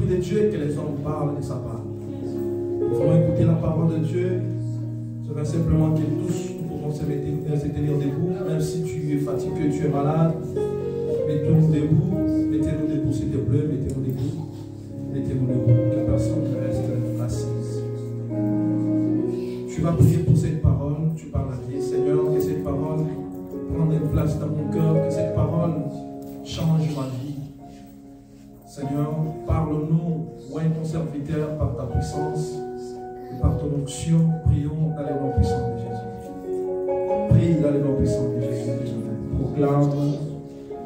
l'Esprit de Dieu que les hommes parlent de sa part. Nous allons écouter la parole de Dieu. Je veux simplement que tous nous pouvons se tenir debout, même si tu es fatigué, tu es malade. Mettons-nous debout, mettez-nous debout s'il te plaît, mettez-nous debout. Mettez-nous debout, que personne ne reste assise. Tu vas prier pour cette parole, tu parles à Dieu. Seigneur, que cette parole prenne une place dans mon cœur, que cette parole change ma vie. Seigneur, parle-nous, oins ton serviteur par ta puissance et par ton onction. Prions dans les noms puissants de Jésus. Prie dans les noms puissants de Jésus. Proclame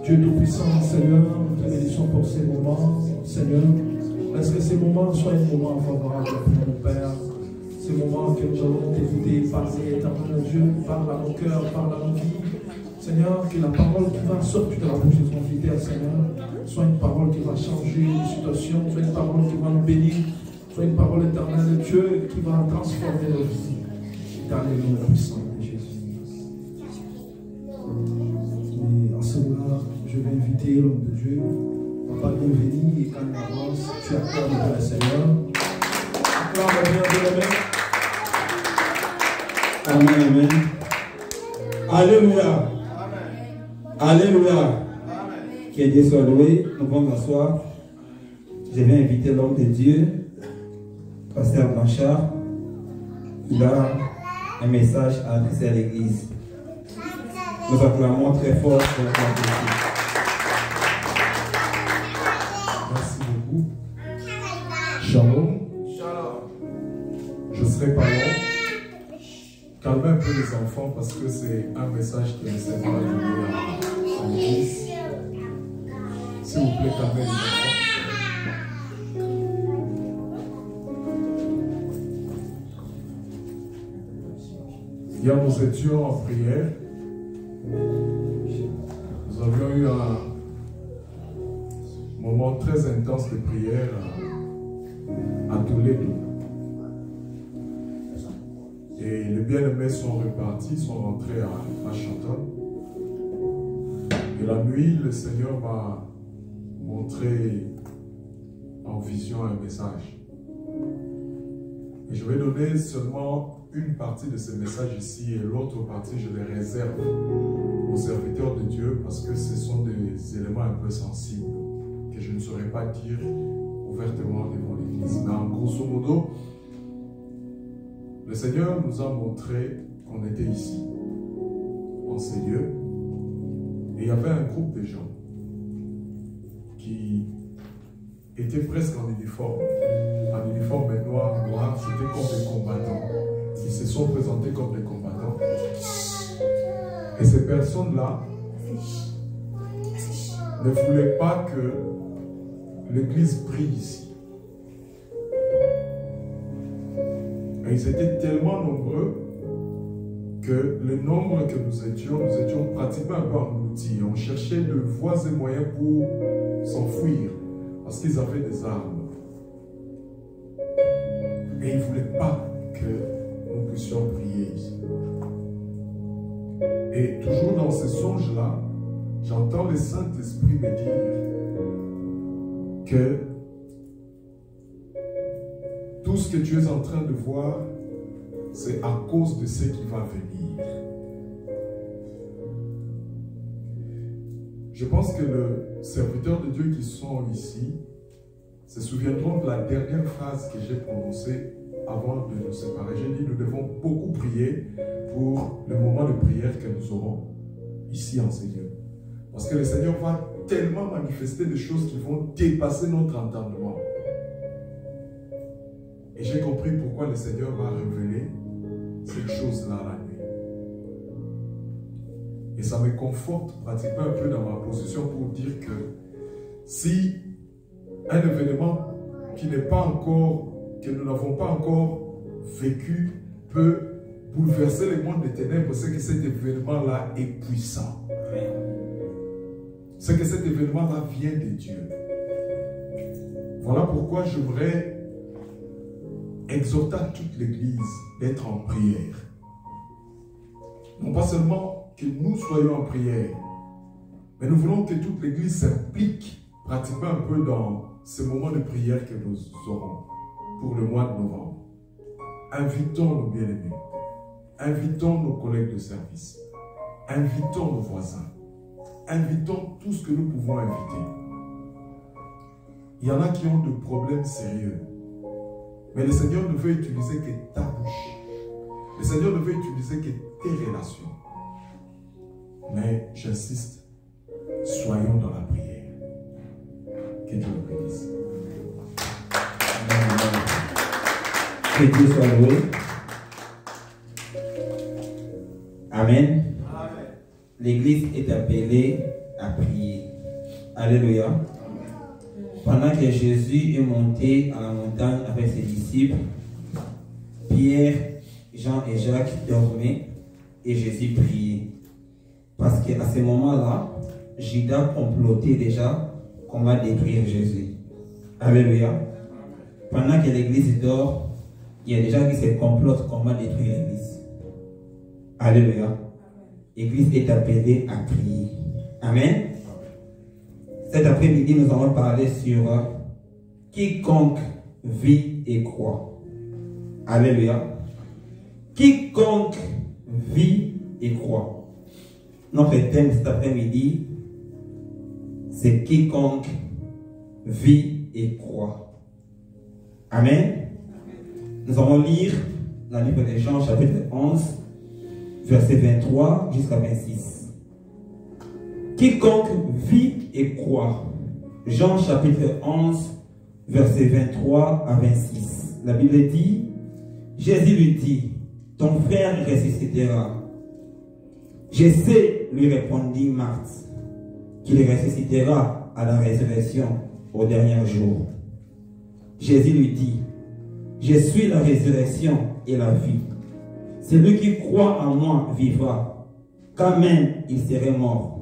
Dieu Tout-Puissant, Seigneur, nous te bénissons pour ces moments, Seigneur. Laisse que ces moments soient un moment favorable pour nos pères. Ces moments que nous allons t'écouter, parler, éternel Dieu, parle à nos cœurs, parle à nos vies. Seigneur, que la parole qui va sortir de la bouche de ton fidèle, Seigneur, soit une parole qui va changer les situations, soit une parole qui va nous bénir, soit une parole éternelle de Dieu qui va transformer nos vies. Dans les noms puissants de Jésus. Et en ce moment, je vais inviter l'homme de Dieu. Papa, bienvenue, et quand il avance, tu accordes le Seigneur. Acclame bien de la main. Amen, amen. Alléluia. Alléluia. Que Dieu soit loué. Nous pouvons m'asseoir. Je vais inviter l'homme de Dieu, Pasteur Blanchard. Il a un message à adresser à l'église. Nous acclamons très fort pour la prophétie. Merci beaucoup. Shalom. Je serai pas long. Calmez un peu les enfants parce que c'est un message qui ne s'est pas donné à l'église. S'il vous plaît, calmez les enfants. Hier, nous étions en prière. Nous avions eu un moment très intense de prière à Toledo. Et les bien-aimés sont repartis, sont rentrés à Chantal. Et la nuit, le Seigneur m'a montré en vision un message. Et je vais donner seulement une partie de ce message ici et l'autre partie, je les réserve aux serviteurs de Dieu parce que ce sont des éléments un peu sensibles que je ne saurais pas dire ouvertement devant l'Église. Mais en grosso modo, le Seigneur nous a montré qu'on était ici, en ces lieux, et il y avait un groupe de gens qui étaient presque en uniforme noir, c'était comme des combattants. Ils se sont présentés comme des combattants. Et ces personnes-là ne voulaient pas que l'Église prie ici. Et ils étaient tellement nombreux que le nombre que nous étions pratiquement un peu engloutis. On cherchait de voies et moyens pour s'enfuir parce qu'ils avaient des armes. Et ils ne voulaient pas que nous puissions prier ici. Et toujours dans ces songes-là, j'entends le Saint-Esprit me dire que tout ce que tu es en train de voir, c'est à cause de ce qui va venir. Je pense que les serviteurs de Dieu qui sont ici se souviendront de la dernière phrase que j'ai prononcée avant de nous séparer. J'ai dit, nous devons beaucoup prier pour le moment de prière que nous aurons ici en ces lieux. Parce que le Seigneur va tellement manifester des choses qui vont dépasser notre entendement. Et j'ai compris pourquoi le Seigneur va révéler cette chose-là la nuit. Et ça me conforte pratiquement un peu dans ma position pour dire que si un événement qui n'est pas encore, que nous n'avons pas encore vécu, peut bouleverser le monde des ténèbres, c'est que cet événement-là est puissant. C'est que cet événement-là vient de Dieu. Voilà pourquoi j'aimerais exhorter à toute l'Église d'être en prière. Non pas seulement que nous soyons en prière, mais nous voulons que toute l'Église s'implique pratiquement un peu dans ce moment de prière que nous aurons pour le mois de novembre, invitons nos bien-aimés, invitons nos collègues de service, invitons nos voisins, invitons tout ce que nous pouvons inviter. Il y en a qui ont de problèmes sérieux, mais le Seigneur ne veut utiliser que ta bouche. Le Seigneur ne veut utiliser que tes relations. Mais j'insiste, soyons dans la prière. Que Dieu le bénisse. Que Dieu soit loué. Amen. L'église est appelée à prier. Alléluia. Pendant que Jésus est monté à la montagne avec ses disciples, Pierre, Jean et Jacques dormaient et Jésus priait. Parce qu'à ce moment-là, Judas complotait déjà comment détruire Jésus. Alléluia. Pendant que l'église dort, il y a des gens qui se complotent comment détruire l'église. Alléluia. L'église est appelée à prier. Amen. Cet après-midi, nous allons parler sur quiconque vit et croit. Alléluia. Quiconque vit et croit. Notre thème cet après-midi, c'est quiconque vit et croit. Amen. Nous allons lire la livre de Jean, chapitre 11, verset 23 jusqu'à 26. Quiconque vit et croit. Jean, chapitre 11, verset 23 à 26. La Bible dit, Jésus lui dit, ton frère ressuscitera. Je sais, lui répondit Marthe, qu'il ressuscitera à la résurrection au dernier jour. Jésus lui dit, je suis la résurrection et la vie. Celui qui croit en moi vivra, quand même il serait mort.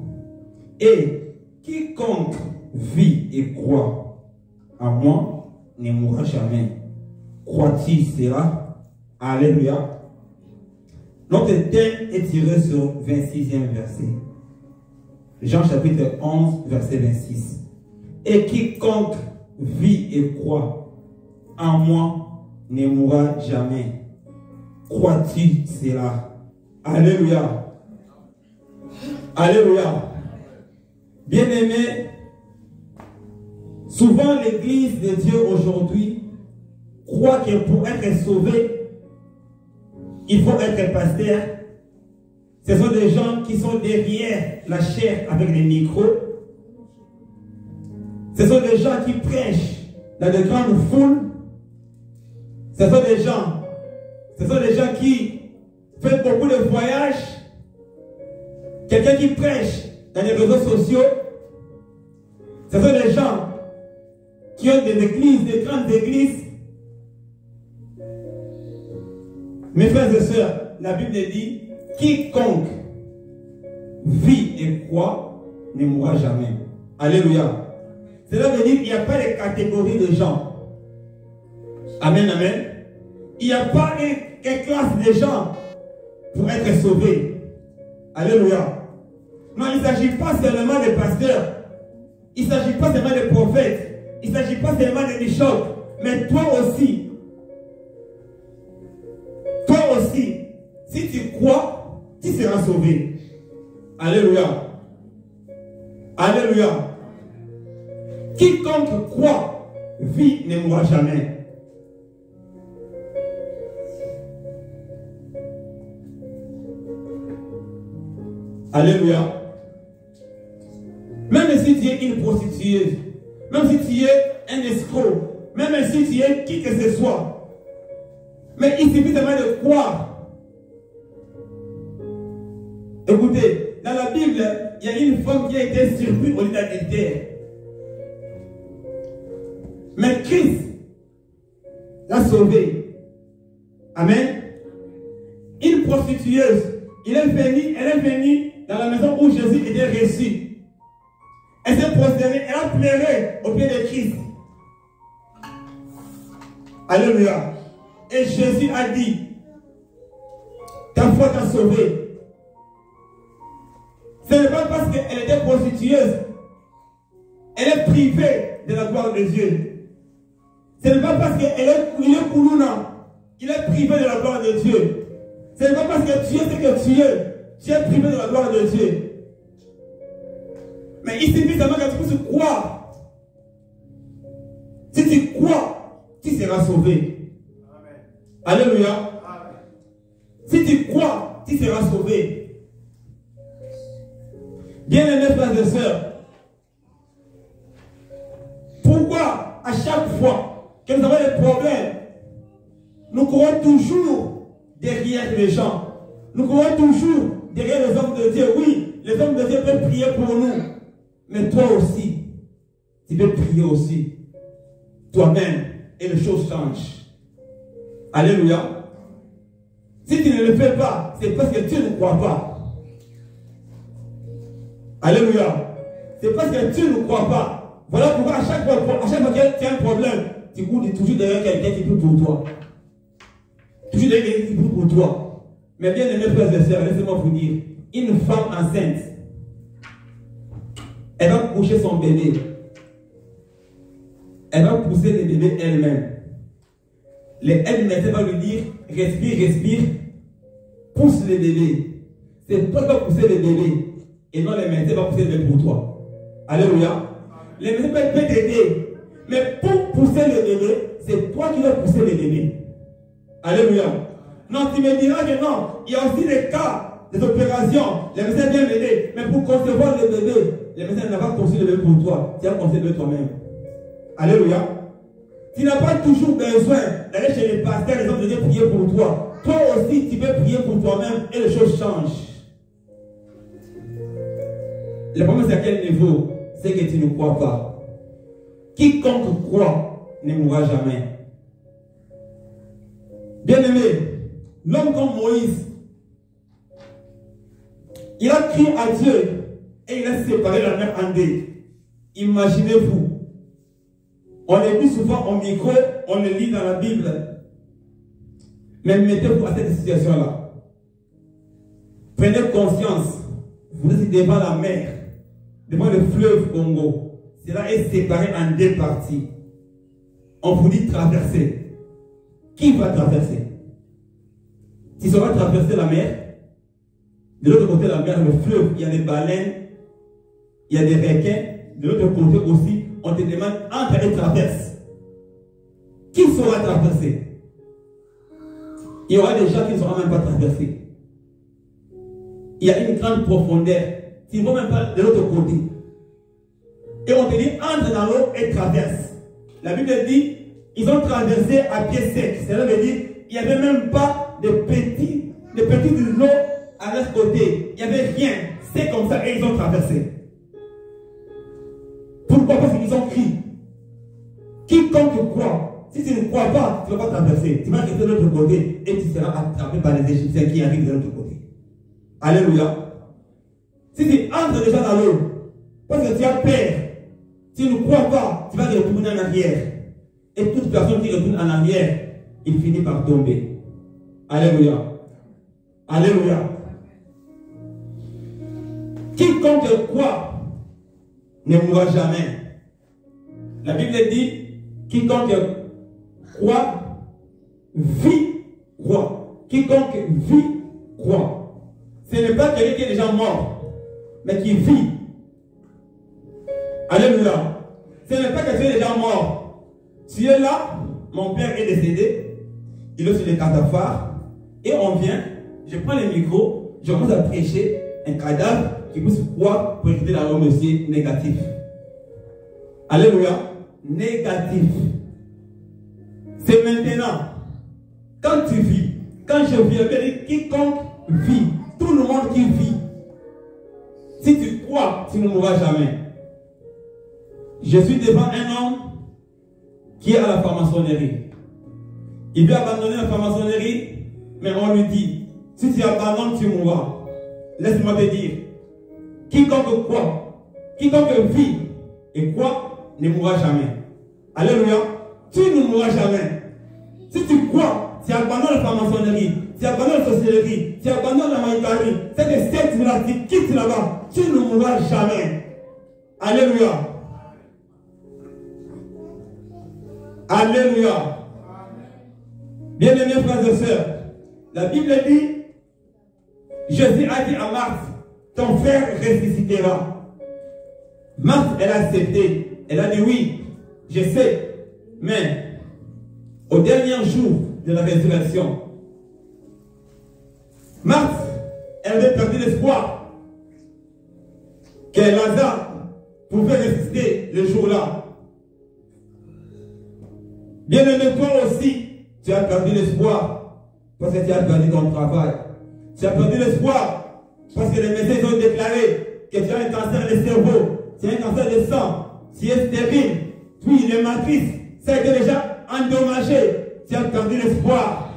Et quiconque vit et croit en moi ne mourra jamais. Crois-tu cela? Alléluia. Notre thème est tiré sur 26e verset. Jean chapitre 11, verset 26. Et quiconque vit et croit en moi ne mourra jamais. Crois-tu cela? Alléluia. Alléluia. Bien-aimés, souvent l'église de Dieu aujourd'hui croit que pour être sauvé, il faut être pasteur. Ce sont des gens qui sont derrière la chair avec les micros. Ce sont des gens qui prêchent dans de grandes foules. Ce sont des gens qui font beaucoup de voyages. Quelqu'un qui prêche dans les réseaux sociaux. Ce sont des gens qui ont des églises, des grandes églises. Mes frères et sœurs, la Bible dit, quiconque vit et croit ne mourra jamais. Alléluia. Cela veut dire qu'il n'y a pas de catégorie de gens. Amen, amen. Il n'y a pas une classe de gens pour être sauvés. Alléluia. Non, il ne s'agit pas seulement des pasteurs. Il ne s'agit pas seulement des prophètes. Il ne s'agit pas seulement des bishops. Mais toi aussi. Toi aussi. Si tu crois, tu seras sauvé. Alléluia. Alléluia. Quiconque croit, vit, ne mourra jamais. Alléluia. Même si tu es une prostituée, même si tu es un escroc, même si tu es qui que ce soit, mais il suffit seulement de croire. Écoutez, dans la Bible, il y a une femme qui a été surprise au lit d'adultère. Mais Christ l'a sauvée. Amen. Une prostitueuse, elle est venue dans la maison où Jésus était reçu. Elle s'est prosternée, elle a pleuré au pied de Christ. Alléluia. Et Jésus a dit, ta foi t'a sauvé. Ce n'est pas parce qu'elle était prostitueuse. Elle est privée de la gloire de Dieu. Ce n'est pas parce qu'il est koulouna, il est privé de la gloire de Dieu. Ce n'est pas parce que Dieu sait que tu es privé de la gloire de Dieu. Mais il suffit seulement que tu puisses croire. Si tu crois, tu seras sauvé. Amen. Alléluia. Amen. Si tu crois, tu seras sauvé. Bien-aimés frères et sœurs, pourquoi à chaque fois que nous avons des problèmes, nous courons toujours derrière les gens? Nous courons toujours derrière les hommes de Dieu. Oui, les hommes de Dieu peuvent prier pour nous. Mais toi aussi, tu peux prier aussi. Toi-même, et les choses changent. Alléluia. Si tu ne le fais pas, c'est parce que tu ne crois pas. Alléluia. C'est parce que tu ne crois pas. Voilà pourquoi à chaque fois que tu as un problème, tu cours toujours derrière quelqu'un qui prie pour toi. Toujours derrière quelqu'un qui prie pour toi. Mais bien aimés frères et sœurs, laissez-moi vous dire, une femme enceinte, elle va coucher son bébé. Elle va pousser le bébé elle-même. Elle médecin va lui dire, respire, respire, pousse le bébé. C'est toi qui vas pousser le bébé. Et non les médecins vont pousser le bébé pour toi. Alléluia. Les médecins peuvent t'aider. Mais pour pousser le bébé, c'est toi qui vas pousser le bébé. Alléluia. Non, tu me diras que non. Il y a aussi des cas, des opérations. Les médecins viennent m'aider. Mais pour concevoir le bébé, les médecins n'ont pas conçu le bébé pour toi. Tu as conçu le bébé toi-même. Alléluia. Tu n'as pas toujours besoin d'aller chez les pasteurs, les hommes de Dieu prier pour toi. Toi aussi, tu peux prier pour toi-même et les choses changent. Le problème, c'est à quel niveau? C'est que tu ne crois pas. Quiconque croit ne mourra jamais. Bien-aimé, l'homme comme Moïse, il a crié à Dieu et il a séparé la mer en deux. Imaginez-vous. On le dit souvent au micro, on le lit dans la Bible. Mais mettez-vous à cette situation-là. Prenez conscience. Vous êtes devant la mer, devant le fleuve Congo. Cela est séparé en deux parties. On vous dit traverser. Qui va traverser? Tu sauras traverser la mer. De l'autre côté de la mer, le fleuve, il y a des baleines, il y a des requins. De l'autre côté aussi, on te demande entre et traverse. Qui saura traverser? Il y aura des gens qui ne sauront même pas traverser. Il y a une grande profondeur. Tu ne vas même pas de l'autre côté. Et on te dit entre dans l'eau et traverse. La Bible dit ils ont traversé à pied sec. Cela veut dire il n'y avait même pas de petits îlots à l'autre côté. Il n'y avait rien. C'est comme ça et ils ont traversé. Pourquoi? Parce qu'ils ont crié. Quiconque croit, si tu ne crois pas, tu ne vas pas traverser. Tu vas rester de l'autre côté et tu seras attrapé par les Égyptiens qui arrivent de l'autre côté. Alléluia. Si tu entres déjà dans l'eau, parce que tu as peur, tu ne crois pas, tu vas retourner en arrière. Et toute personne qui retourne en arrière, il finit par tomber. Alléluia. Alléluia. Quiconque croit ne mourra jamais. La Bible dit, quiconque croit, vit, croit. Quiconque vit, croit. Ce n'est pas quelqu'un qui est déjà mort, mais qui vit. Alléluia. Ce n'est pas que tu es déjà mort. Tu es là, mon père est décédé, il est sur les cataphares, et on vient, je prends le micro, je commence à prêcher un cadavre qui puisse croire pour éviter la remercier négatif. Alléluia. Négatif. C'est maintenant. Quand tu vis, quand je vis, quiconque vit, tout le monde qui vit, si tu crois, tu ne mourras jamais. Je suis devant un homme qui est à la franc-maçonnerie. Il veut abandonner la franc-maçonnerie, mais on lui dit, si tu abandonnes, tu mourras. Laisse-moi te dire, quiconque croit, quiconque vit et croit, ne mourra jamais. Alléluia. Tu ne mourras jamais. Si tu crois, tu abandonnes la franc-maçonnerie, tu abandonnes la sorcellerie, tu abandonnes la maïkarie, c'est que cette là, tu quittes là-bas, tu ne mourras jamais. Alléluia. Alléluia. Bien-aimés frères et sœurs, la Bible dit, Jésus a dit à Marthe, ton frère ressuscitera. Marthe, elle a accepté. Elle a dit oui, je sais. Mais au dernier jour de la résurrection, Marthe, elle avait perdu l'espoir que Lazare pouvait ressusciter le jour-là. Bien-aimé, toi aussi, tu as perdu l'espoir parce que tu as perdu ton travail. Tu as perdu l'espoir parce que les médecins ont déclaré que tu as un cancer de cerveau, tu as un cancer de sang, tu es stérile, puis les matrices, ça a été déjà endommagé. Tu as perdu l'espoir.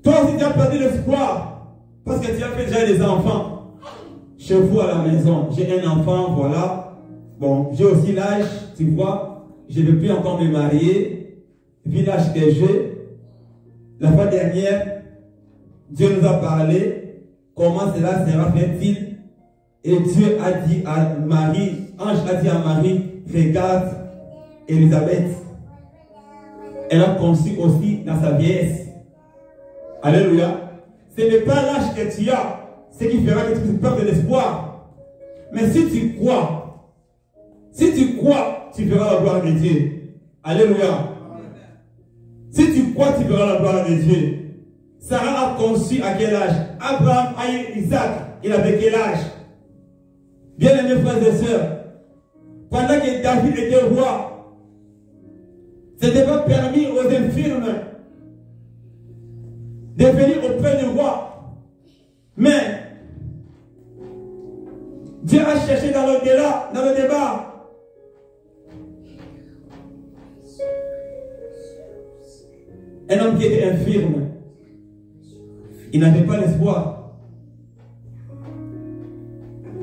Toi aussi, tu as perdu l'espoir parce que tu as fait déjà des enfants. Chez vous à la maison, j'ai un enfant, voilà. Bon, j'ai aussi l'âge, tu vois, je ne veux plus encore me marier. Vu l'âge que j'ai, la fois dernière, Dieu nous a parlé comment cela sera fait-il. Et Dieu a dit à Marie, ange a dit à Marie, regarde Élisabeth. Elle a conçu aussi dans sa vieillesse. Alléluia. Ce n'est pas l'âge que tu as, ce qui fera que tu perds de l'espoir. Mais si tu crois, tu verras la gloire de Dieu. Alléluia. Si tu crois, tu verras la gloire de Dieu. Sarah a conçu à quel âge? Abraham a eu Isaac. Il avait quel âge? Bien-aimés frères et sœurs, pendant que David était roi, ce n'était pas permis aux infirmes de venir auprès du roi. Mais Dieu a cherché dans le débat. Un homme qui était infirme, il n'avait pas l'espoir.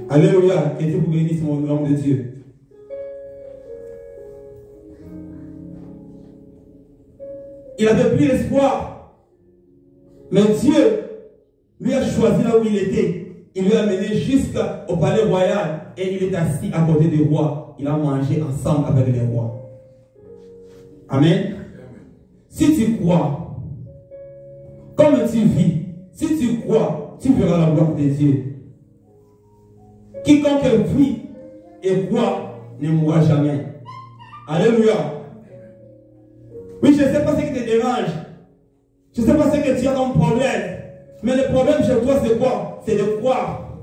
Alléluia, que Dieu vous bénisse, mon homme de Dieu. Il n'avait plus l'espoir. Mais Dieu lui a choisi là où il était. Il lui a mené jusqu'au palais royal et il est assis à côté du roi. Il a mangé ensemble avec les rois. Amen. Si tu crois, comme tu vis, si tu crois, tu verras la gloire de Dieu. Quiconque vit et croit ne mourra jamais. Alléluia. Oui, je ne sais pas ce qui te dérange. Je ne sais pas ce que tu as comme problème. Mais le problème chez toi, c'est quoi? C'est de croire.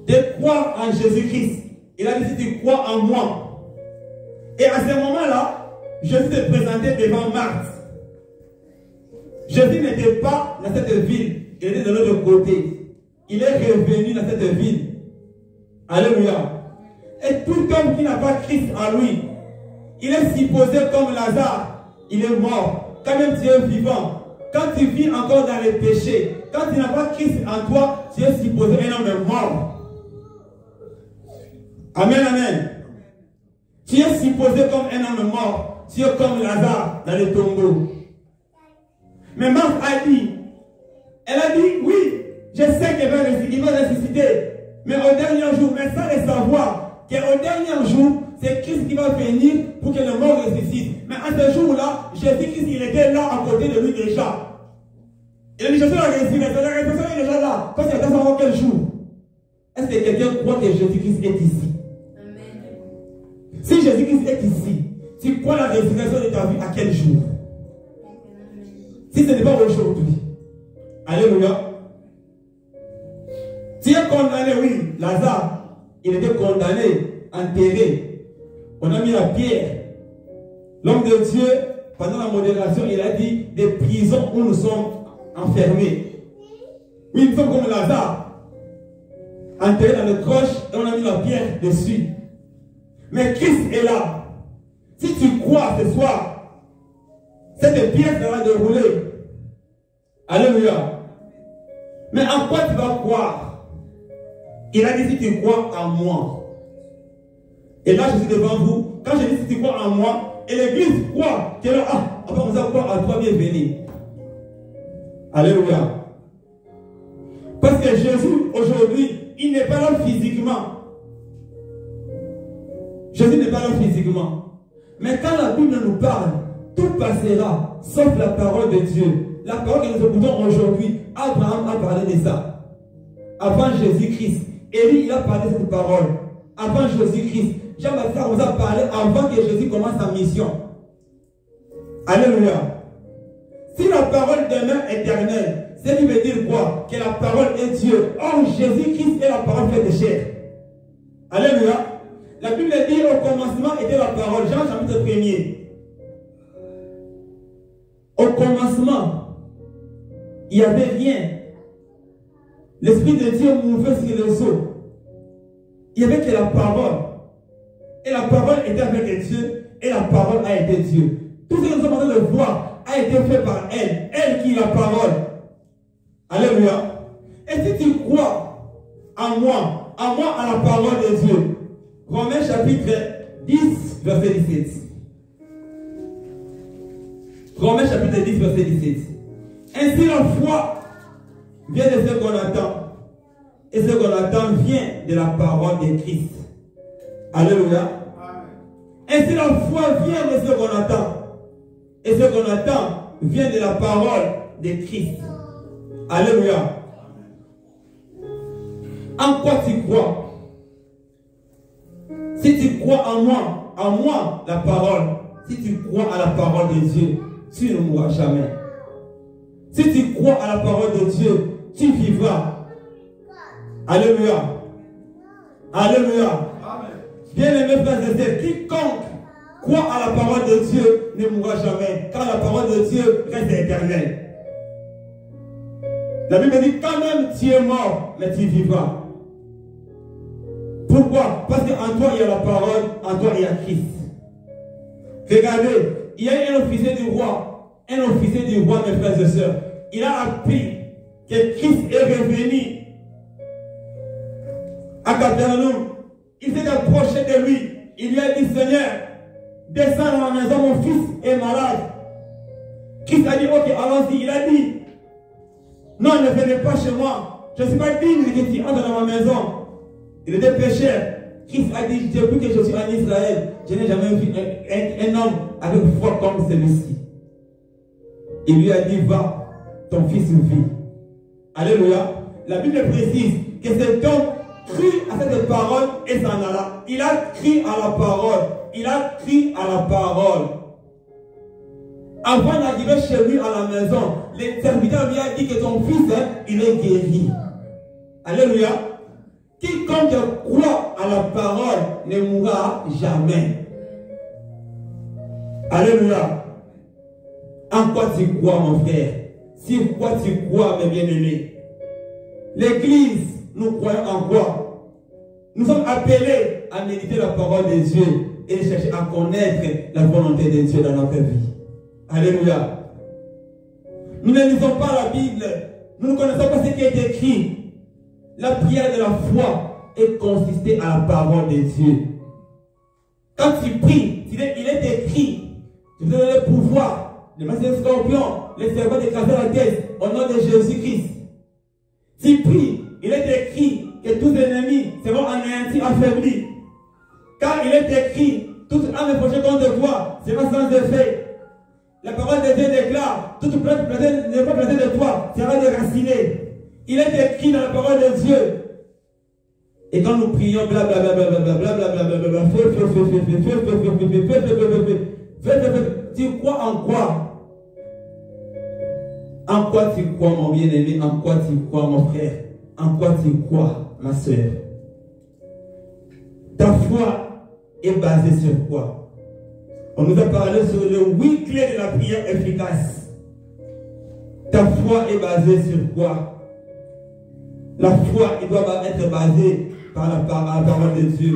De croire en Jésus-Christ. Il a dit, si tu crois en moi. Et à ce moment-là, Jésus s'est présenté devant Marthe. Jésus n'était pas dans cette ville. Il était de l'autre côté. Il est revenu dans cette ville. Alléluia. Et tout homme qui n'a pas Christ en lui, il est supposé comme Lazare. Il est mort. Quand même tu es vivant. Quand tu vis encore dans les péchés, quand tu n'as pas Christ en toi, tu es supposé un homme mort. Amen, amen. Tu es supposé comme un homme mort. Tu es comme Lazare dans le tombeau. Mais Marthe a dit, elle a dit, oui, je sais qu'il va ressusciter. Mais au dernier jour, mais sans le savoir, qu'au dernier jour, c'est Christ qui va venir pour que le mort ressuscite. Mais à ce jour-là, Jésus-Christ, il était là à côté de lui déjà. Il a dit, je suis la résurrection. La résurrection est déjà là. Parce qu'il attend savoir quel jour. Est-ce que quelqu'un croit que Jésus-Christ est ici? Amen. Si Jésus-Christ est ici, tu crois la résurrection de ta vie à quel jour? Si ce n'est pas aujourd'hui. Alléluia. Tu es condamné, oui. Lazare, il était condamné, enterré. On a mis la pierre. L'homme de Dieu, pendant la modération, il a dit des prisons où nous sommes enfermés. Oui, nous sommes comme Lazare, enterré dans le croche et on a mis la pierre dessus. Mais Christ est là. Si tu crois ce soir, cette pierre sera déroulée. Alléluia. Mais en quoi tu vas croire? Il a dit si tu crois en moi. Et là je suis devant vous. Quand je dis si tu crois en moi, et l'église croit que là, après on va croire à toi, bienvenue. Alléluia. Parce que Jésus aujourd'hui, il n'est pas là physiquement. Jésus n'est pas là physiquement. Mais quand la Bible nous parle, tout passera, sauf la parole de Dieu. La parole que nous écoutons aujourd'hui, Abraham a parlé de ça. Avant Jésus-Christ, Élie il a parlé de cette parole. Avant Jésus-Christ, Jean-Baptiste vous a parlé avant que Jésus commence sa mission. Alléluia. Si la parole demeure éternelle, c'est qui veut dire quoi? Que la parole est Dieu. Or, Jésus-Christ est la parole faite de chair. Alléluia. La Bible dit au commencement était la parole. Jean chapitre 1er. Au commencement, il n'y avait rien. L'Esprit de Dieu mouvait sur les eaux. Il n'y avait que la parole. Et la parole était avec Dieu. Et la parole a été Dieu. Tout ce que nous sommes en train de voir a été fait par elle. Elle qui est la parole. Alléluia. Et si tu crois en moi, à la parole de Dieu, Romains chapitre 10, verset 17. Romains chapitre 10, verset 17. Ainsi la foi vient de ce qu'on attend. Et ce qu'on attend vient de la parole de Christ. Alléluia. Ainsi la foi vient de ce qu'on attend. Et ce qu'on attend vient de la parole de Christ. Alléluia. En quoi tu crois? Si tu crois en moi, la parole, si tu crois à la parole de Dieu, tu ne mourras jamais. Si tu crois à la parole de Dieu, tu vivras. Alléluia. Alléluia. Bien-aimés frères et sœurs, quiconque croit à la parole de Dieu ne mourra jamais, car la parole de Dieu reste éternelle. La Bible dit quand même tu es mort, mais tu vivras. Pourquoi? Parce qu'en toi il y a la parole, en toi il y a Christ. Regardez, il y a un officier du roi, mes frères et sœurs. Il a appris que Christ est revenu à Capernaum. Il s'est approché de lui. Il lui a dit, Seigneur, descends dans ma maison, mon fils est malade. Christ a dit, ok, allons-y. Il a dit, non, ne venez pas chez moi. Je ne suis pas digne que tu entres dans ma maison. Il était pécheur. Christ a dit, depuis que je suis en Israël, je n'ai jamais vu un homme avec foi comme celui-ci. Il lui a dit, va, ton fils vit. Alléluia. La Bible précise que cet homme crut à cette parole et s'en alla. Il a cru à la parole. Il a cru à la parole. Avant d'arriver chez lui à la maison, le serviteur lui a dit que ton fils, il est guéri. Alléluia. Quiconque croit à la parole ne mourra jamais. Alléluia. En quoi tu crois, mon frère? Si quoi tu crois, mes bien-aimés? L'Église, nous croyons en quoi? Nous sommes appelés à méditer la parole de Dieu et chercher à connaître la volonté de Dieu dans notre vie. Alléluia. Nous ne lisons pas la Bible. Nous ne connaissons pas ce qui est écrit. La prière de la foi est consistée à la parole de Dieu. Quand tu pries, il est écrit, tu donnes le pouvoir, les masses des scorpions, les serpents d'écraser la tête, au nom de Jésus-Christ. Tu pries, il est écrit que tous les ennemis seront anéantis, affaiblis. Car il est écrit, toute âme projetée contre toi sera sans effet. La parole de Dieu déclare, toute plainte n'est pas placée de toi sera déracinée. Il est écrit dans la parole de Dieu. Et quand nous prions, tu crois en quoi? En quoi tu crois, mon bien-aimé? En quoi tu crois, mon frère? En quoi tu crois, ma soeur? Ta foi est basée sur quoi? On nous a parlé sur les 8 clés de la prière efficace. Ta foi est basée sur quoi? La foi elle doit être basée par la parole de Dieu.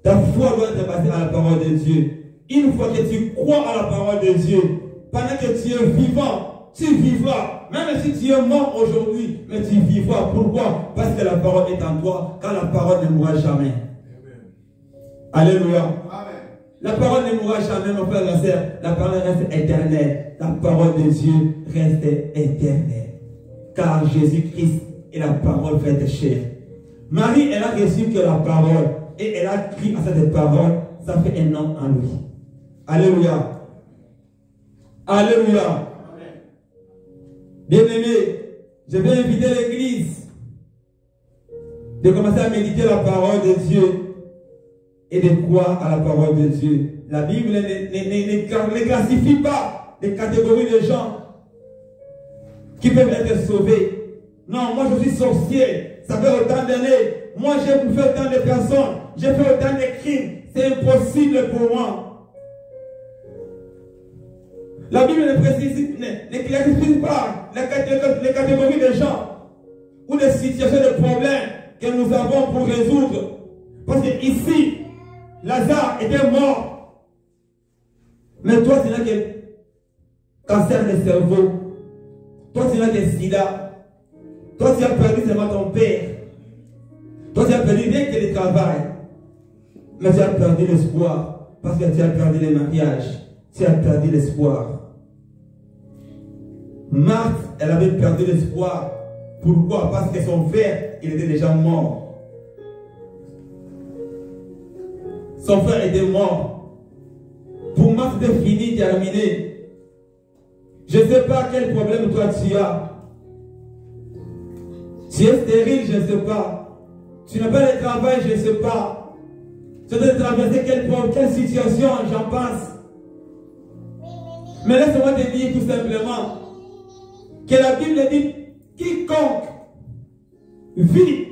Ta foi doit être basée à la parole de Dieu. Une fois que tu crois à la parole de Dieu, pendant que tu es vivant, tu vivras. Même si tu es mort aujourd'hui, mais tu vivras. Pourquoi? Parce que la parole est en toi, car la parole ne mourra jamais. Alléluia. Amen. La parole ne mourra jamais, mon frère et ma soeur. La parole reste éternelle. La parole de Dieu reste éternelle. Car Jésus-Christ est la parole faite chair. Marie, elle a reçu que la parole. et elle a cru à cette parole, ça fait un homme en lui. Alléluia. Alléluia. Bien-aimé, je vais inviter l'église de commencer à méditer la parole de Dieu et de croire à la parole de Dieu. La Bible ne classifie pas les catégories de gens qui peuvent être sauvés. Non, moi je suis sorcier, ça fait autant d'années. Moi j'ai bouffé autant de personnes, j'ai fait autant de crimes. C'est impossible pour moi. La Bible ne classifie pas les catégories de gens ou des situations de problèmes que nous avons pour résoudre. Parce que ici, Lazare était mort. Mais toi, tu n'as que cancer de cerveau. Toi, tu n'as que sida. Toi, tu as perdu seulement ton père. Toi, tu as perdu rien que le travail. Mais tu as perdu l'espoir. Parce que tu as perdu le mariage. Tu as perdu l'espoir. Marthe, elle avait perdu l'espoir. Pourquoi? Parce que son frère, il était déjà mort. Son frère était mort. Pour Marthe, c'était fini, terminé. Je ne sais pas quel problème toi tu as. Tu es stérile, je ne sais pas. Tu n'as pas de travail, je ne sais pas. Tu dois traverser quelle situation, j'en pense. Mais laisse-moi te dire tout simplement que la Bible dit quiconque vit,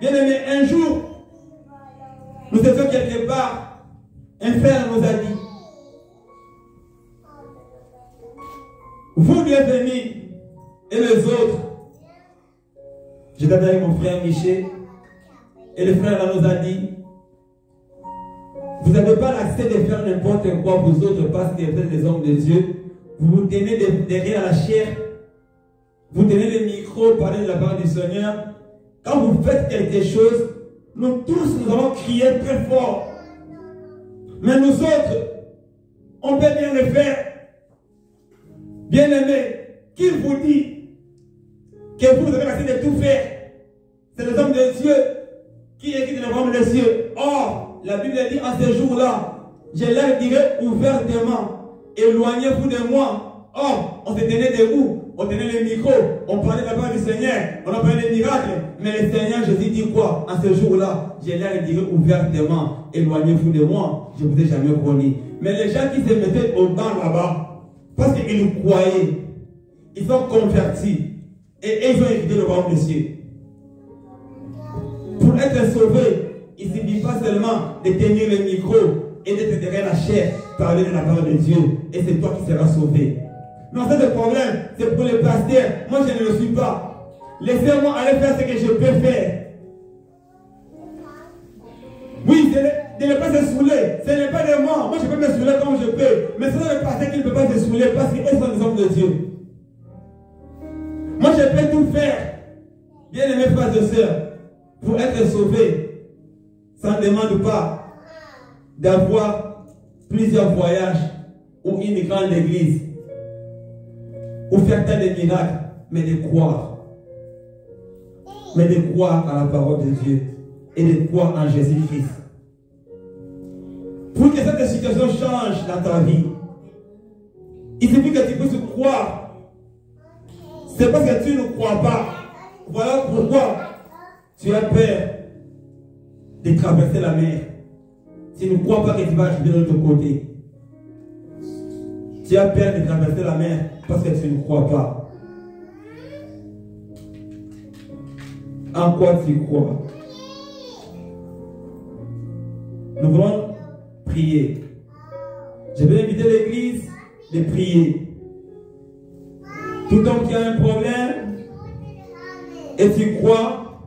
bien aimé, un jour, nous étions quelque part, un frère nous a dit, vous bienvenus et les autres. J'étais avec mon frère Michel et le frère là nous a dit, vous n'avez pas l'accès de faire n'importe quoi vous autres parce que vous êtes des hommes de Dieu. Vous vous tenez derrière la chair. Vous tenez le micro, parlez de la part du Seigneur. Quand vous faites quelque chose, nous tous, nous allons crier très fort. Mais nous autres, on peut bien le faire. Bien-aimé, qui vous dit que vous avez l'accès de tout faire? C'est les hommes de Dieu qui écrivent le royaume des cieux. Or, la Bible dit en ce jour-là, je leur dirai ouvertement, éloignez-vous de moi. Or, on se tenait debout. On tenait le micro, on parlait de la part du Seigneur, on a parlé des miracles. Mais le Seigneur Jésus dit quoi? En ce jour-là, je leur dirai ouvertement, éloignez-vous de moi, je ne vous ai jamais connu. Mais les gens qui se mettaient au banc là-bas, parce qu'ils croyaient, ils sont convertis et ils ont évité le royaume des cieux. Pour être sauvés, il ne suffit pas seulement de tenir le micro et d'être derrière la chair, parler de la parole de Dieu, et c'est toi qui seras sauvé. Non, c'est le problème, c'est pour les pasteurs. Moi, je ne le suis pas. Laissez-moi aller faire ce que je peux faire. Oui, de ne pas se saouler. Ce n'est pas de moi. Moi, je peux me saouler comme je peux. Mais c'est le pasteur qui ne peut pas se saouler parce qu'ils sont des hommes de Dieu. Moi, je peux tout faire. Bien aimés frères et sœurs, pour être sauvé, ça ne demande pas d'avoir plusieurs voyages ou une grande église. Ou faire tant de miracles, mais de croire. Mais de croire à la parole de Dieu et de croire en Jésus-Christ. Pour que cette situation change dans ta vie, il suffit que tu puisses croire. C'est parce que tu ne crois pas. Voilà pourquoi tu as peur de traverser la mer. Tu ne crois pas que tu vas arriver de l'autre côté. Tu as peur de traverser la mer parce que tu ne crois pas. En quoi tu crois? Nous voulons prier. Je vais inviter l'église de prier. Tout homme qui a un problème et tu crois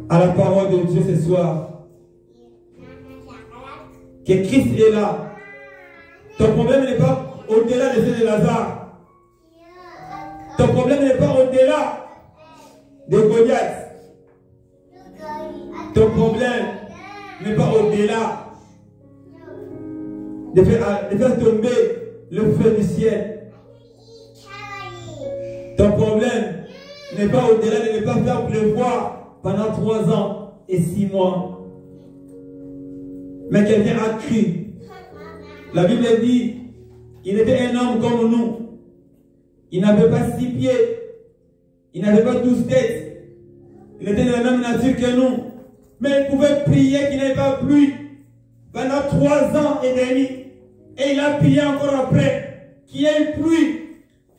à la parole de Dieu ce soir, que Christ est là. Ton problème n'est pas au-delà de celui de Lazare. Ton problème n'est pas au-delà de Goliath. Ton problème n'est pas au-delà de faire tomber le feu du ciel. Ton problème n'est pas au-delà de ne pas faire pleuvoir pendant 3 ans et 6 mois. Mais quelqu'un a cru. La Bible dit, il était un homme comme nous. Il n'avait pas 6 pieds. Il n'avait pas 12 têtes. Il était de la même nature que nous. Mais il pouvait prier qu'il n'ait pas plu pendant 3 ans et demi. Et il a prié encore après qu'il y ait une pluie.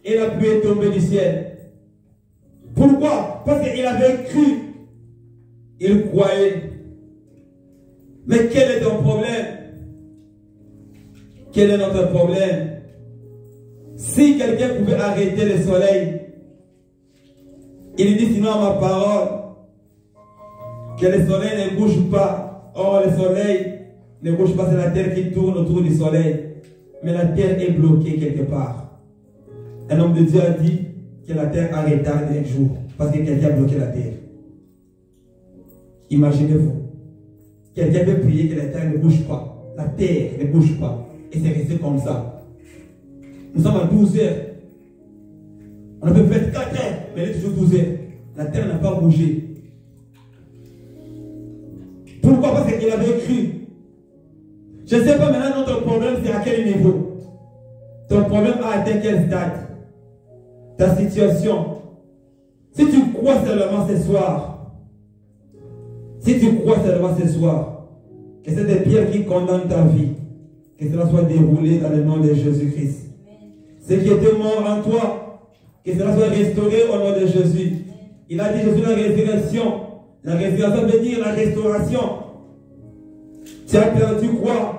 Et la pluie est tombée du ciel. Pourquoi? Parce qu'il avait cru. Il croyait. Mais quel est ton problème? Quel est notre problème? Si quelqu'un pouvait arrêter le soleil, il dit sinon à ma parole que le soleil ne bouge pas. Or le soleil ne bouge pas, c'est la terre qui tourne autour du soleil. Mais la terre est bloquée quelque part. Un homme de Dieu a dit que la terre arrêta un jour parce que quelqu'un a bloqué la terre. Imaginez-vous. Quelqu'un peut prier que la terre ne bouge pas. La terre ne bouge pas. Et c'est resté comme ça. Nous sommes à 12 heures. On a fait 24 heures, mais il est toujours 12 heures. La terre n'a pas bougé. Pourquoi? Parce qu'il avait cru. Je ne sais pas maintenant notre problème, c'est à quel niveau. Ton problème a atteint quel stade? Ta situation. Si tu crois seulement ce soir, si tu crois seulement ce soir, que c'est des pierres qui condamnent ta vie, que cela soit déroulé dans le nom de Jésus-Christ. Ce qui était mort en toi, que cela soit restauré au nom de Jésus. Il a dit, je suis la résurrection. La résurrection veut dire la restauration. Tu as perdu quoi?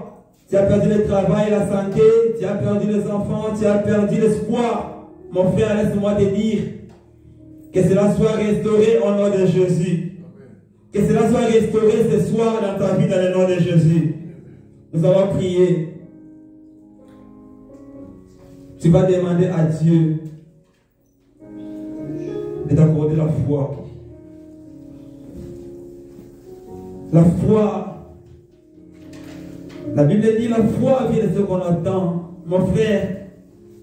Tu as perdu le travail, la santé, tu as perdu les enfants, tu as perdu l'espoir. Mon frère, laisse-moi te dire que cela soit restauré au nom de Jésus. Que cela soit restauré ce soir dans ta vie dans le nom de Jésus. Nous allons prier. Tu vas demander à Dieu de t'accorder la foi. La foi. La Bible dit la foi vient de ce qu'on attend. Mon frère,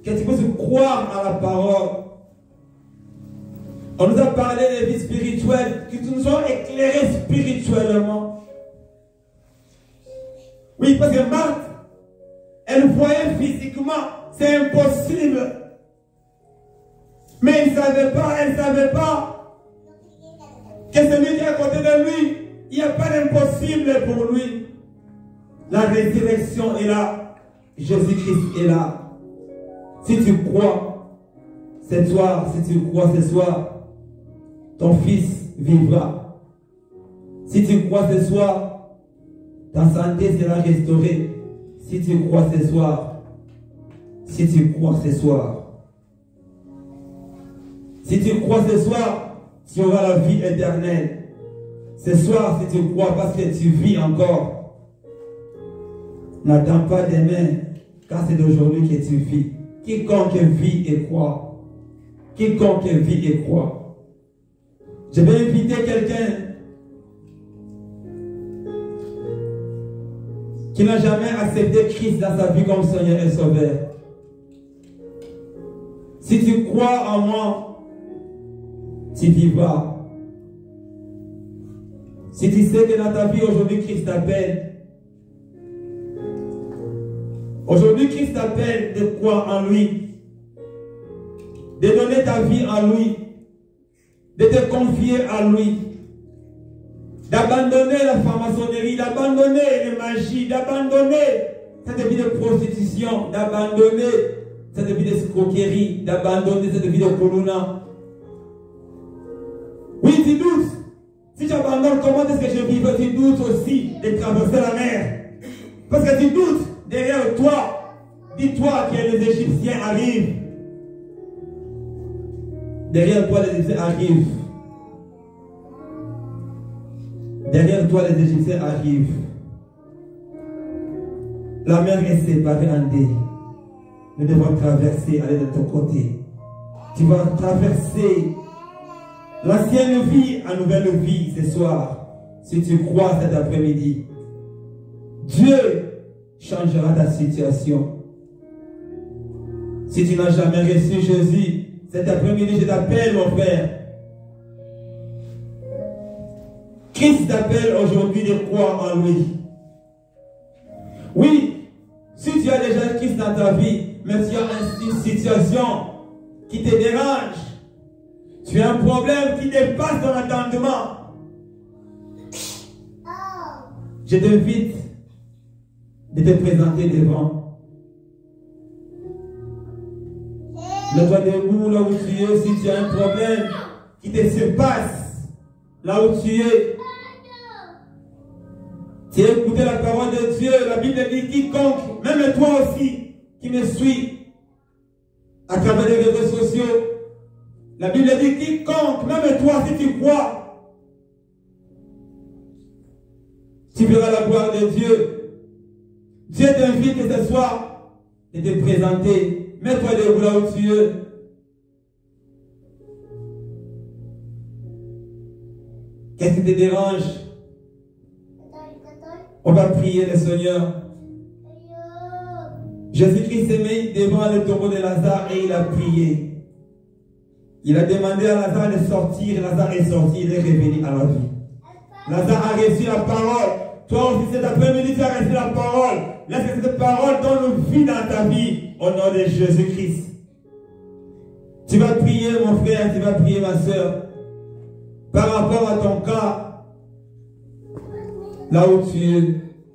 que tu puisses croire à la parole. On nous a parlé de vie spirituelle, que nous sommes éclairés spirituellement. Oui, parce que Marthe, elle voyait physiquement, c'est impossible. Mais il ne savait pas, elle ne savait pas que celui qui est à côté de lui, il n'y a pas d'impossible pour lui. La résurrection est là. Jésus-Christ est là. Si tu crois ce soir, si tu crois ce soir, ton fils vivra. Si tu crois ce soir, ta santé sera restaurée. Si tu crois ce soir, si tu crois ce soir, si tu crois ce soir, tu auras la vie éternelle. Ce soir, si tu crois parce que tu vis encore, n'attends pas demain, car c'est d'aujourd'hui que tu vis. Quiconque vit et croit. Quiconque vit et croit. Je vais inviter quelqu'un qui n'a jamais accepté Christ dans sa vie comme Seigneur et Sauveur. Si tu crois en moi, tu vivras. Si tu sais que dans ta vie aujourd'hui Christ t'appelle, aujourd'hui Christ t'appelle de croire en lui, de donner ta vie à lui, de te confier à lui, d'abandonner la franc-maçonnerie, d'abandonner les magies, d'abandonner cette vie de prostitution, d'abandonner cette vie d'escroquerie, d'abandonner cette vie de colonna. Oui, tu doutes. Si tu abandonnes, comment est-ce que je vivrai? Tu doutes aussi de traverser la mer. Parce que tu doutes, derrière toi, dis-toi que les Égyptiens arrivent. Derrière toi, les Égyptiens arrivent. Derrière toi, les Égyptiens arrivent. La mer est séparée en deux. Nous devons traverser, aller de ton côté. Tu vas traverser l'ancienne vie en nouvelle vie ce soir. Si tu crois cet après-midi, Dieu changera ta situation. Si tu n'as jamais reçu Jésus, cet après-midi, je t'appelle, mon frère. Christ t'appelle aujourd'hui de croire en lui. Oui, si tu as déjà Christ dans ta vie, mais tu as une situation qui te dérange, tu as un problème qui dépasse ton entendement, je t'invite de te présenter devant. Lève-toi debout là où tu es si tu as un problème qui te surpasse là où tu es. Tu as écouté la parole de Dieu. La Bible dit quiconque, même toi aussi qui me suis à travers les réseaux sociaux, la Bible dit quiconque, même toi si tu crois, tu verras la gloire de Dieu. Dieu t'invite ce soir de te présenter. Mets-toi debout là où tu es. Qu'est-ce qui te dérange? On va prier le Seigneur. Jésus-Christ s'est mis devant le tombeau de Lazare et il a prié. Il a demandé à Lazare de sortir. Lazare est sorti, il est revenu à la vie. Lazare a reçu la parole. Toi aussi cet après-midi, tu as reçu la parole. Laisse que cette parole donne vie dans ta vie au nom de Jésus-Christ. Tu vas prier, mon frère, tu vas prier, ma soeur, par rapport à ton cas. Là où tu es,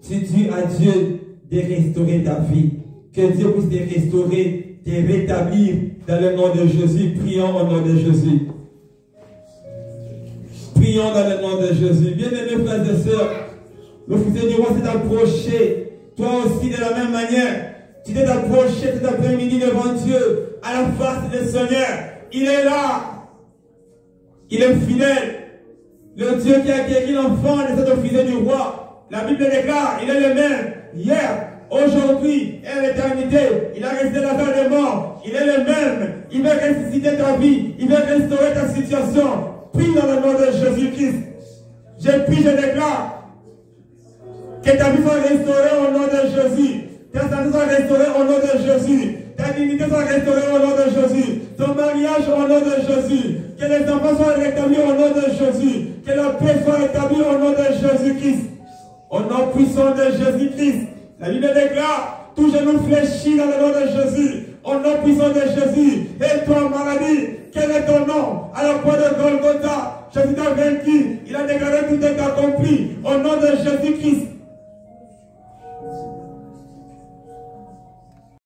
tu dis à Dieu de restaurer ta vie. Que Dieu puisse te restaurer, te rétablir dans le nom de Jésus. Prions au nom de Jésus. Prions dans le nom de Jésus. Bien-aimés frères et sœurs, le Fils du roi s'est approché. Toi aussi de la même manière, tu t'es approché cet après-midi devant Dieu, à la face du Seigneur. Il est là. Il est fidèle. Le Dieu qui a guéri l'enfant de cet officier du roi. La Bible déclare, il est le même hier, aujourd'hui et à l'éternité. Il a resté la fin des morts. Il est le même. Il veut ressusciter ta vie. Il veut restaurer ta situation. Prie dans le nom de Jésus-Christ. Je prie, je déclare que ta vie soit restaurée au nom de Jésus. Ta santé soit restaurée au nom de Jésus. Ta dignité soit restaurée au nom de Jésus. Ton mariage au nom de Jésus. Que les enfants soient rétablis au nom de Jésus. Que la paix soit rétablie au nom de Jésus-Christ. Au nom puissant de Jésus-Christ. La Bible déclare, tout genou fléchit dans le nom de Jésus. Au nom puissant de Jésus. Et toi, maladie, quel est ton nom? À la croix de Golgotha, Jésus t'a vaincu. Il a déclaré tout est accompli. Au nom de Jésus-Christ.